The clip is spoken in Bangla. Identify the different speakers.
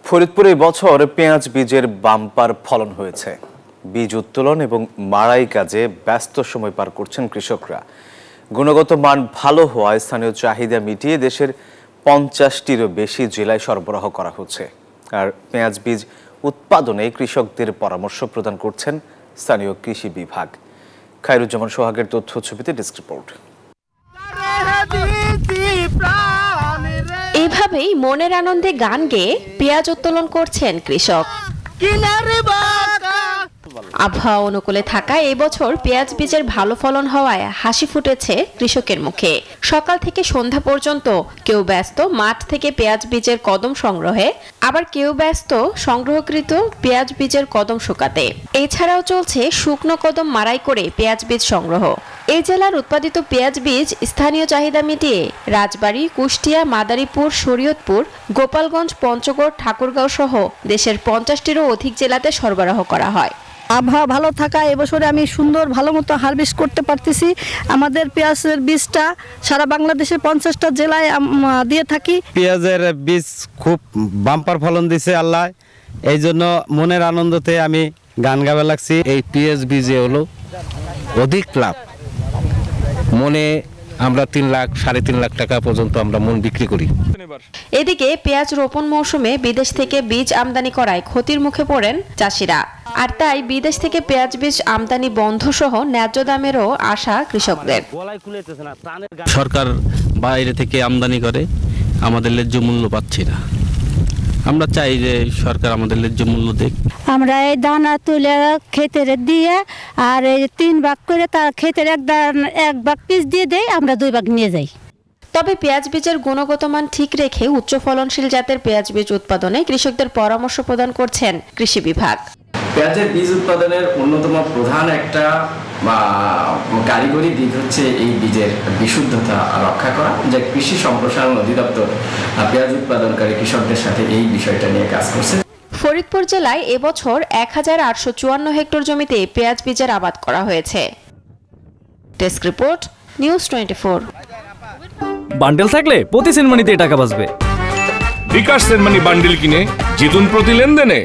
Speaker 1: ফরিদপুরে বছর পেঁয়াজ বীজের বাম্পার ফলন হয়েছে। বীজ উত্তোলন এবং মাড়াই কাজে ব্যস্ত সময় পার করছেন কৃষকরা। গুণগত মান ভালো হওয়ায় স্থানীয় চাহিদা মিটিয়ে দেশের 50টিরও বেশি জেলায় সরবরাহ করা হচ্ছে। আর পেঁয়াজ বীজ উৎপাদনে কৃষকদের পরামর্শ প্রদান করছেন স্থানীয় কৃষি বিভাগ। খায়রুজ্জামান সোহাগের তথ্য ছবিতে ডেস্ক রিপোর্ট।
Speaker 2: এভাবেই মনের আনন্দে গান গেয়ে পেঁয়াজ উত্তোলন করছেন কৃষক। আবহাওয়া অনুকূলে থাকায় এবছর পেঁয়াজ বীজের ভালো ফলন হওয়ায় হাসি ফুটেছে কৃষকের মুখে। সকাল থেকে সন্ধ্যা পর্যন্ত কেউ ব্যস্ত মাঠ থেকে পেঁয়াজ বীজের কদম সংগ্রহে, আবার কেউ ব্যস্ত সংগ্রহকৃত পেঁয়াজ বীজের কদম শুকাতে। এছাড়াও চলছে শুকনো কদম মাড়াই করে পেঁয়াজ বীজ সংগ্রহ। এই জেলার উৎপাদিত পেঁয়াজ বীজ স্থানীয় চাহিদা মিটিয়ে রাজবাড়ী, কুষ্টিয়া, মাদারীপুর, শরীয়তপুর, গোপালগঞ্জ, পঞ্চগড়, ঠাকুরগাঁও সহ দেশের 50টিরও অধিক জেলাতে সরবরাহ করা হয়।
Speaker 3: আবহাওয়া ভালো থাকা এবছরে আমি সুন্দর ভালো মতো হারভেস্ট করতে পারতেছি। আমাদের পেঁয়াজের বীজটা সারা বাংলাদেশের 50টা জেলায় দিয়ে থাকি।
Speaker 4: পেঁয়াজের বীজ খুব বাম্পার ফলন দিছে আল্লাহ, এই জন্য মনের আনন্দতে আমি গান গাবে লাগছি।
Speaker 5: এই পেঁয়াজ বীজে হলো অধিক লাভ। মনে আমরা 3 লাখ 3.5 লাখ টাকা পর্যন্ত আমরা মন বিক্রি করি।
Speaker 2: এদিকে পেঁয়াজ রোপণ মৌসুমে বিদেশ থেকে বীজ আমদানি করায় ক্ষতির মুখে পড়েন চাষিরা। আর তাই বিদেশ থেকে পেঁয়াজ বীজ আমদানি বন্ধ সহ ন্যায্য দামেরও আশা কৃষকদের।
Speaker 6: সরকার বাইরে থেকে আমদানি করে, আমাদের ন্যায্য মূল্য পাচ্ছি না। আমরা চাই যে সরকার আমাদের ন্যায্য মূল্য দেখ।
Speaker 3: আমরা এই দানা তুলে ক্ষেতের দিয়ে আর এই 3 ভাগ করে তার ক্ষেতের এক ভাগ পিস দিয়ে দেই, আমরা 2 ভাগ নিয়ে যাই।
Speaker 2: তবে পেঁয়াজ বীজের গুণগত মান ঠিক রেখে উচ্চ ফলনশীল জাতের পেঁয়াজ বীজ উৎপাদনে কৃষকদের পরামর্শ প্রদান করছেন কৃষি বিভাগ।
Speaker 7: পেঁয়াজের বীজ উৎপাদনের অন্যতম প্রধান একটা কারিগরি দিক হচ্ছে এই বীজের বিশুদ্ধতা রক্ষা করা। যে কৃষি সম্প্রসারণ অধিদপ্তর পেঁয়াজ উৎপাদনকারী কৃষকদের সাথে এই বিষয়টা নিয়ে কাজ করছে।
Speaker 2: ফরিদপুর জেলায় এবছর 1854 হেক্টর জমিতে পেঁয়াজ বীজের আবাদ করা হয়েছে। Desk report, news 24।
Speaker 8: বান্ডেল থাকলে প্রতি সেনমানিতে টাকা বাঁচবে।
Speaker 9: বিকাশ সেনমানি বান্ডেল কিনে জিতুন প্রতি লেনদেনে।